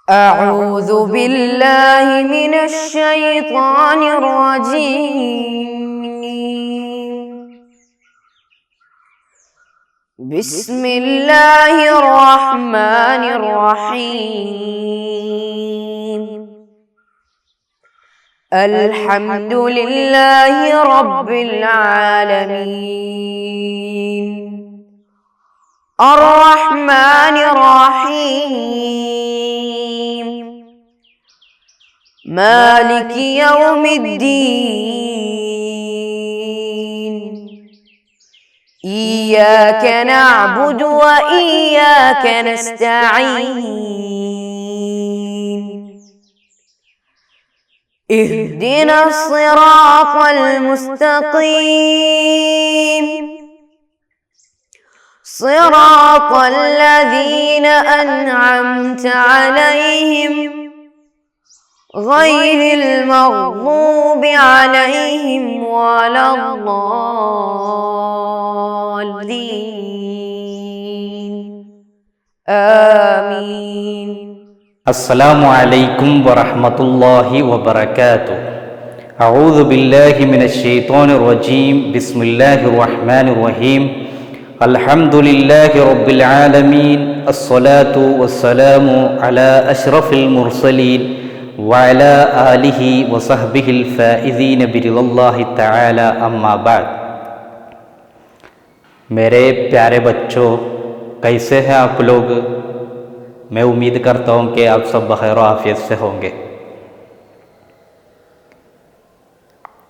أعوذ بالله من الشيطان الرجيم. بسم الله الرحمن الرحيم. الحمد لله رب العالمين الرحمن الرحيم مالك يوم الدين إياك نعبد وإياك نستعين اهدنا الصراط المستقيم صراط الذين أنعمت عليهم غير المغضوب عليهم ولا الضالين آمين. السلام علیکم ورحمۃ اللہ وبرکاتہ. اعوذ باللہ من الشیطان الرجیم. بسم اللہ الرحمن الرحیم. الحمد للہ رب العالمین. الصلاة والسلام علی اشرف المرسلین وعلی آلہ وصحبہ الفائزین برضا اللہ تعالی. اما بعد. میرے پیارے بچوں، کیسے ہیں آپ لوگ؟ میں امید کرتا ہوں کہ آپ سب بخیر و عافیت سے ہوں گے.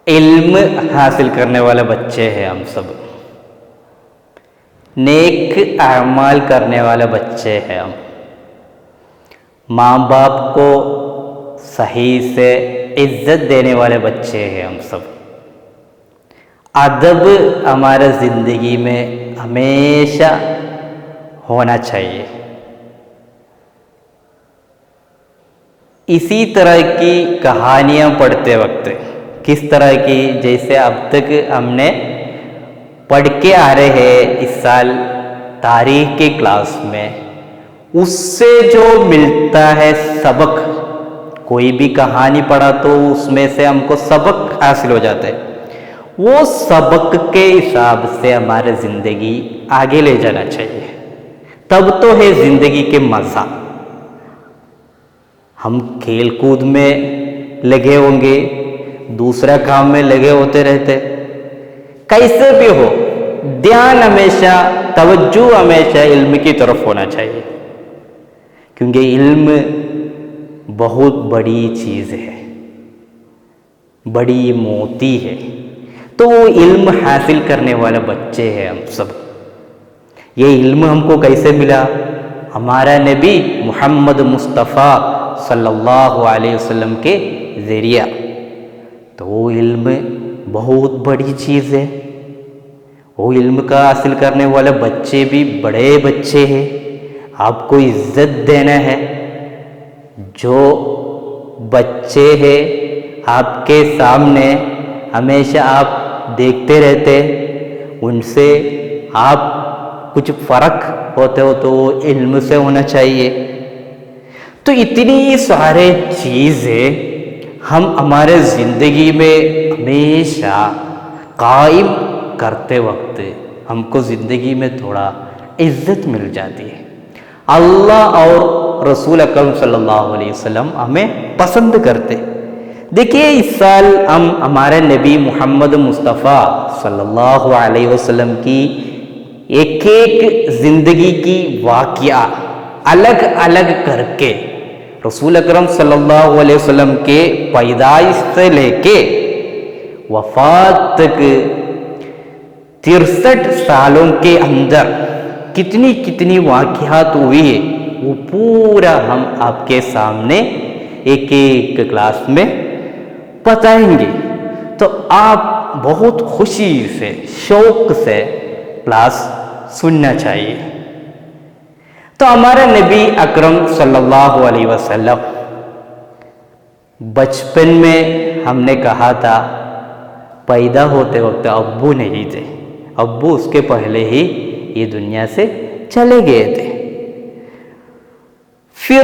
علم حاصل کرنے والے بچے ہیں ہم سب، نیک اعمال کرنے والے بچے ہیں ہم، ماں باپ کو صحیح سے عزت دینے والے بچے ہیں ہم سب. ادب ہمارے زندگی میں ہمیشہ ہونا چاہیے. اسی طرح کی کہانیاں پڑھتے وقت، کس طرح کی؟ جیسے اب تک ہم نے پڑھ کے آ رہے ہیں اس سال تاریخ کے کلاس میں، اس سے جو ملتا ہے سبق، کوئی بھی کہانی پڑھا تو اس میں سے ہم کو سبق حاصل ہو جاتا ہے. وہ سبق کے حساب سے ہمارے زندگی آگے لے جانا چاہیے، تب تو ہے زندگی کے مزہ. ہم کھیل کود میں لگے ہوں گے، دوسرا کام میں لگے ہوتے رہتے، کیسے بھی ہو دھیان ہمیشہ، توجہ ہمیشہ علم کی طرف ہونا چاہیے، کیونکہ علم بہت بڑی چیز ہے، بڑی موتی ہے. تو وہ علم حاصل کرنے والے بچے ہیں ہم سب. یہ علم ہم کو کیسے ملا؟ ہمارا نبی محمد مصطفیٰ صلی اللہ علیہ وسلم کے ذریعہ. تو وہ علم بہت بڑی چیز ہے. وہ علم کا حاصل کرنے والے بچے بھی بڑے بچے ہیں. آپ کو عزت دینا ہے. جو بچے ہیں آپ کے سامنے ہمیشہ آپ دیکھتے رہتے، ان سے آپ کچھ فرق ہوتے ہو تو وہ علم سے ہونا چاہیے. تو اتنی سارے چیزیں ہم ہمارے زندگی میں ہمیشہ قائم کرتے وقت ہم کو زندگی میں تھوڑا عزت مل جاتی ہے. اللہ اور رسول اکرم صلی اللہ علیہ وسلم ہمیں پسند کرتے. دیکھیے اس سال ہم ہمارے نبی محمد مصطفیٰ صلی اللہ علیہ وسلم کی ایک ایک زندگی کی واقعہ الگ الگ کر کے، رسول اکرم صلی اللہ علیہ وسلم کے پیدائش سے لے کے وفات تک 63 سالوں کے اندر کتنی کتنی واقعات ہوئی ہے، وہ پورا ہم آپ کے سامنے ایک ایک کلاس میں بتائیں گے. تو آپ بہت خوشی سے، شوق سے کلاس سننا چاہیے. تو ہمارا نبی اکرم صلی اللہ علیہ وسلم بچپن میں ہم نے کہا تھا پیدا ہوتے وقت ابو نہیں تھے، ابو اس کے پہلے ہی یہ دنیا سے چلے گئے تھے. پھر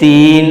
3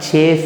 6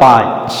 5,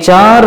4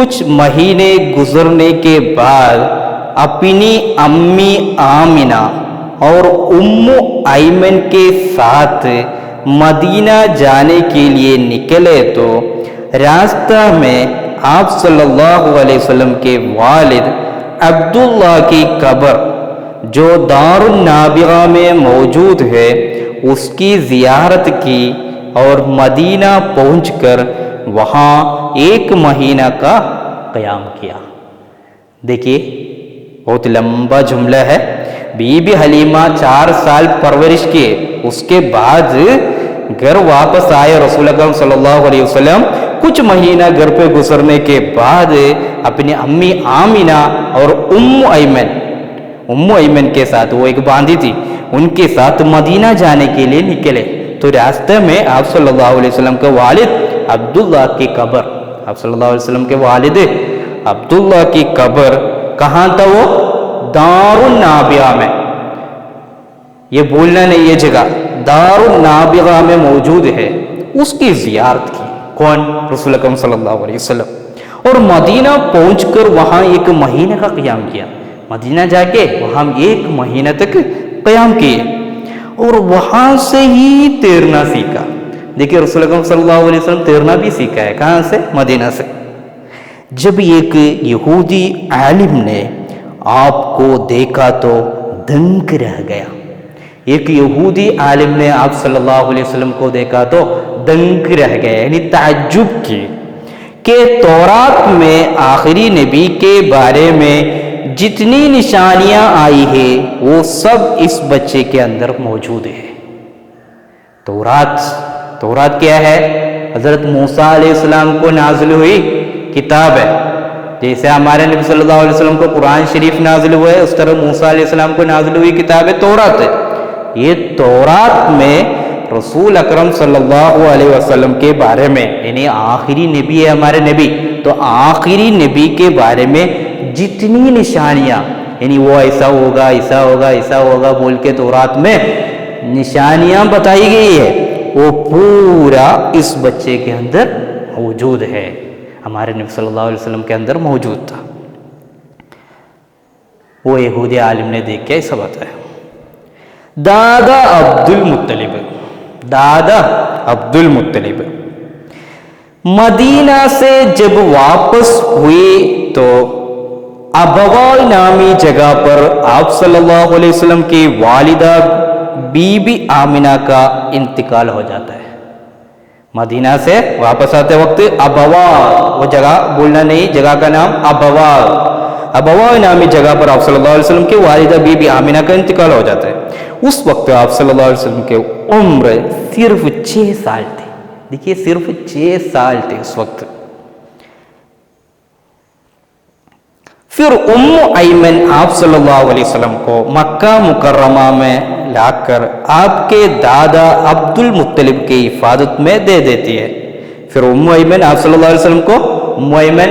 کچھ مہینے گزرنے کے بعد اپنی امی آمنہ اور ام ایمن کے ساتھ مدینہ جانے کے لیے نکلے تو راستہ میں آپ صلی اللہ علیہ وسلم کے والد عبداللہ کی قبر جو دار النابغہ میں موجود ہے اس کی زیارت کی اور مدینہ پہنچ کر وہاں 1 مہینہ کا قیام کیا۔ دیکھیے بہت لمبا جملہ ہے۔ بی بی حلیمہ 4 سال پرورش کیے، اس کے بعد گھر واپس آئے رسول اکرم صلی اللہ علیہ وسلم۔ کچھ مہینہ گھر پہ گزرنے کے بعد اپنی امی آمنہ اور ام ایمن کے ساتھ، وہ ایک باندھی تھی، ان کے ساتھ مدینہ جانے کے لیے نکلے تو راستے میں آپ صلی اللہ علیہ وسلم کے والد عبداللہ کی قبر، آپ صلی اللہ علیہ وسلم کے والد عبداللہ کی قبر کہاں تھا؟ وہ دار النابغہ میں، یہ بولنا نہیں، یہ جگہ دار النابغہ میں موجود ہے، اس کی زیارت کی۔ کون؟ رسول اکرم صلی اللہ علیہ وسلم۔ اور مدینہ پہنچ کر وہاں 1 مہینے کا قیام کیا، مدینہ جا کے وہاں 1 مہینہ تک قیام کیے اور وہاں سے ہی تیرنا سیکھا۔ دیکھیے رسول اکرم صلی اللہ علیہ وسلم تیرنا بھی سیکھا ہے، کہاں سے؟ مدینہ سے۔ جب ایک یہودی عالم نے آپ کو دیکھا تو دنگ رہ گیا، ایک یہودی عالم نے آپ صلی اللہ علیہ وسلم کو دیکھا تو دنگ رہ گیا، یعنی تعجب کی کہ تورات میں آخری نبی کے بارے میں جتنی نشانیاں آئی ہیں وہ سب اس بچے کے اندر موجود ہے۔ تورات کیا ہے؟ حضرت موسیٰ علیہ السلام کو نازل ہوئی کتاب ہے، جیسے ہمارے نبی صلی اللہ علیہ وسلم کو قرآن شریف نازل ہوا ہے، اس طرح موسیٰ علیہ السلام کو نازل ہوئی کتاب ہے تورات ہے۔ یہ تورات میں رسول اکرم صلی اللہ علیہ وسلم کے بارے میں، یعنی آخری نبی ہے ہمارے نبی، تو آخری نبی کے بارے میں جتنی نشانیاں، یعنی وہ ایسا ہوگا ایسا ہوگا ایسا ہوگا بول کے تورات میں نشانیاں بتائی گئی ہے، وہ پورا اس بچے کے اندر موجود ہے، ہمارے نبی صلی اللہ علیہ وسلم کے اندر موجود تھا۔ وہ یہودی عالم نے دیکھ کے ایسا بتایا۔ دادا عبد المطلب مدینہ سے جب واپس ہوئے تو ابوا نامی جگہ پر آپ صلی اللہ علیہ وسلم کی والدہ بی بی آمنہ کا انتقال ہو جاتا ہے۔ مدینہ سے واپس آتے وقت ابوا، وہ جگہ بولنا نہیں، جگہ کا نام ابوا نامی جگہ پر آپ صلی اللہ علیہ وسلم کی والدہ بی بی آمنہ کا انتقال ہو جاتا ہے۔ اس وقت آپ صلی اللہ علیہ وسلم کے عمر صرف 6 سال تھے۔ دیکھیے صرف 6 سال تھے اس وقت۔ پھر ام ایمن آپ صلی اللہ علیہ وسلم کو مکہ مکرمہ میں لا کر آپ کے دادا عبد المطلب کی حفاظت میں دے دیتی ہے۔ پھر ام ایمن آپ صلی اللہ علیہ وسلم کو، ام ایمن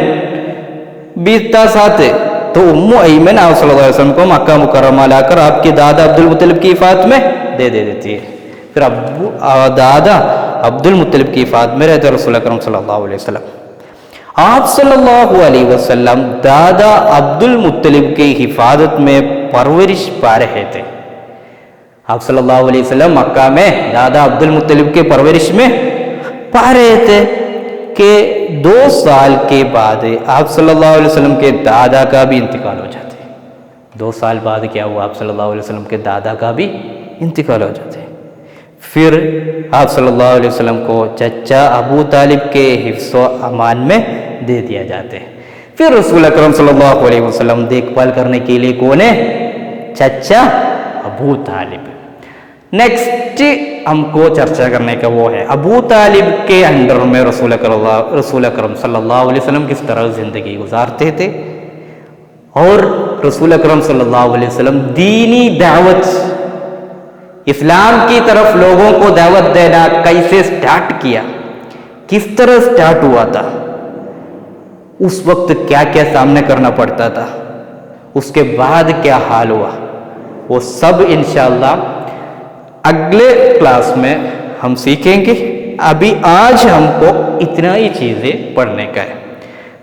بیتا ساتھ ہے، تو ام ایمن آپ صلی اللہ علیہ وسلم کو مکہ مکرمہ لا کر آپ کے دادا عبد المطلب کی حفاظت میں دے دیتی ہے۔ پھر دادا عبد المطلب کی حفاظت میں رہتے رسول اکرم صلی اللہ علیہ وسلم۔ آپ صلی اللہ علیہ وسلم دادا عبد المطلب کی حفاظت میں پرورش پا رہے تھے۔ آپ صلی اللہ علیہ وسلم مکہ میں دادا عبد المطلب کے پرورش میں پا رہے تھے کہ 2 سال کے بعد آپ صلی اللہ علیہ وسلم کے دادا کا بھی انتقال ہو جاتا ہے۔ 2 سال بعد کیا ہوا؟ آپ صلی اللہ علیہ وسلم کے دادا کا بھی انتقال ہو جاتا ہے۔ پھر آپ صلی اللہ علیہ وسلم کو چچا ابو طالب کے حفظ و امان میں دے دیا جاتا ہے۔ پھر رسول اکرم صلی اللہ علیہ وسلم دیکھ بھال کرنے کے لیے کون ہے؟ چچا ابو طالب۔ نیکسٹ ہم کو چرچا کرنے کا وہ ہے ابو طالب کے انڈر میں رسول اکرم صلی اللہ علیہ وسلم کس طرح زندگی گزارتے تھے، اور رسول اکرم صلی اللہ علیہ وسلم دینی دعوت، اسلام کی طرف لوگوں کو دعوت دینا کیسے سٹارٹ کیا، کس طرح سٹارٹ ہوا تھا، اس وقت کیا کیا سامنے کرنا پڑتا تھا، اس کے بعد کیا حال ہوا، وہ سب انشاءاللہ اگلے کلاس میں ہم سیکھیں گے۔ ابھی آج ہم کو اتنا ہی چیزیں پڑھنے کا ہے۔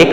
1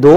2